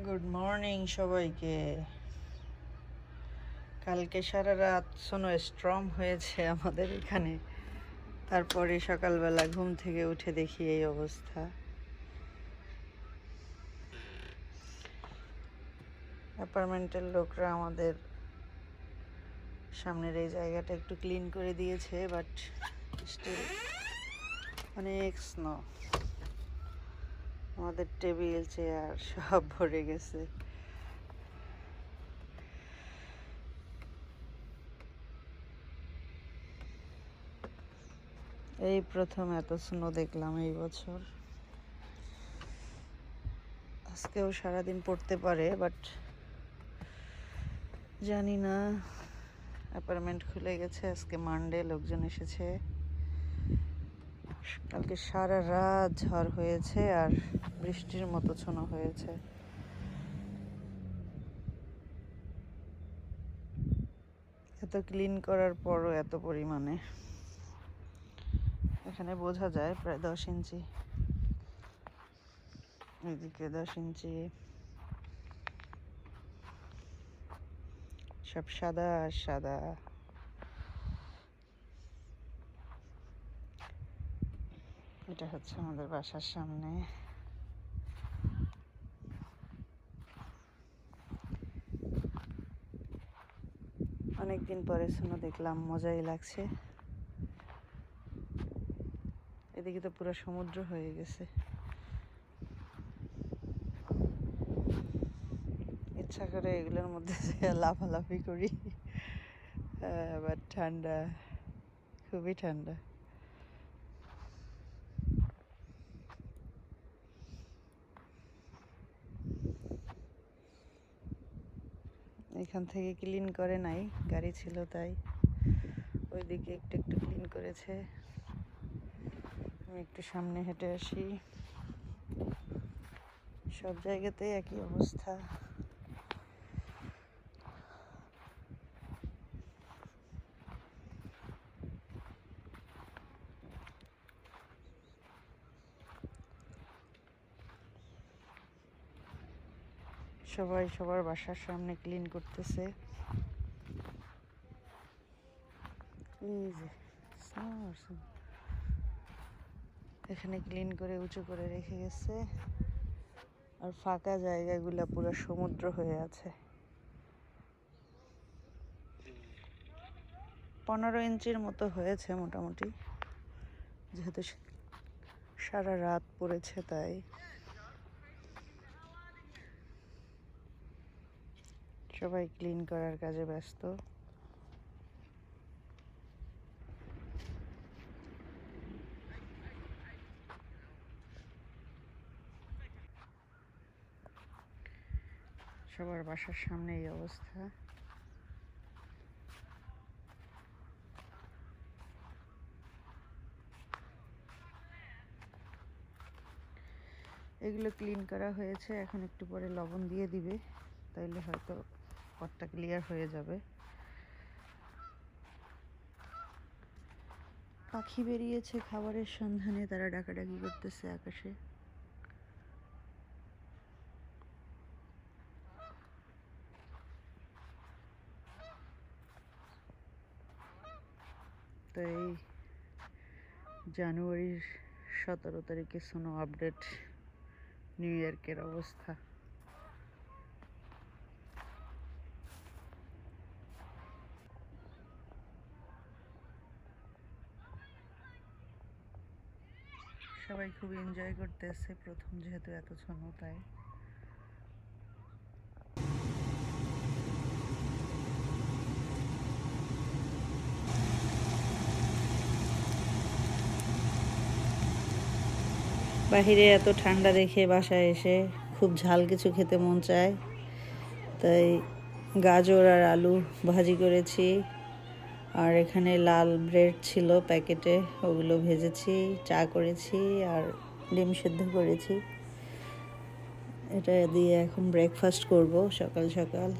Good morning সবাইকে। কালকে সারা রাত স্নো স্টর্ম হয়েছে আমাদের এখানে, তারপরে সকালবেলা ঘুম থেকে উঠে দেখি এই অবস্থা। অ্যাপার্টমেন্টের লোকরা আমাদের সামনের এই জায়গাটা একটু ক্লিন করে দিয়েছে, বাট স্টিল অনেক স্নো। আমাদের টেবিল চেয়ার সব ভরে গেছে। এই প্রথম এত স্নো দেখলাম এই বছর। আজকেও সারাদিন পড়তে পারে, বাট জানি না। অ্যাপার্টমেন্ট খুলে গেছে, আজকে মানডে, লোকজন এসেছে। কালকে সারা রাত ঝড় হয়েছে আর বৃষ্টির মতো স্নো হয়েছে। এত ক্লিন করার পরও এত পরিমাণে, এখানে বোঝা যায় প্রায় 10 ইঞ্চি, এদিকে 10 ইঞ্চি, সব সাদা সাদা। এটা হচ্ছে আমাদের বাসার সামনে। অনেকদিন পরে স্নো দেখলাম, মজাই লাগছে। এদিকে তো পুরো সমুদ্র হয়ে গেছে। ইচ্ছা করে এগুলোর মধ্যে লাফালাফি করি, বাট ঠান্ডা, খুবই ঠান্ডা। এখান থেকে ক্লিন করে নাই, গাড়ি ছিল তাই। ওইদিকে একটু একটু ক্লিন করেছে। আমি একটু সামনে হেঁটে আসি। সব জায়গাতেই একই অবস্থা। সবাই সবার বাসার সামনে ক্লিন করতেছে। এখানে ক্লিন করে উঁচু করে রেখে গেছে, আর ফাঁকা জায়গাগুলো পুরো সমুদ্র হয়ে আছে। 15 ইঞ্চির মতো হয়েছে মোটামুটি, যেহেতু সারা রাত পড়েছে তাই। সবাই ক্লিন করার কাজে ব্যস্ত। সবার বাসার সামনে এই অবস্থা। এগুলো ক্লিন করা হয়েছে, এখন একটু পরে লবণ দিয়ে দিবে, তাইলে হয়তো পথটা ক্লিয়ার হয়ে যাবে। পাখি বেরিয়েছে খাবারের সন্ধানে, তারা ডাকাডাকি করতেছে আকাশে। তো এই জানুয়ারির 17 তারিখে স্নো আপডেট, নিউ ইয়র্কের অবস্থা। সবাই খুব এনজয় করতেছে, প্রথম যেহেতু এত স্নো তাই। বাহিরে এত ঠান্ডা দেখে বাসায় এসে খুব ঝাল কিছু খেতে মন চায়, তাই গাজর আর আলু ভাজি করেছি। আর এখানে লাল ব্রেড ছিল প্যাকেটে, ওগুলো ভেজেছি, চা করেছি আর ডিম সেদ্ধ করেছি। এটা দিয়ে এখন ব্রেকফাস্ট করব সকাল সকাল।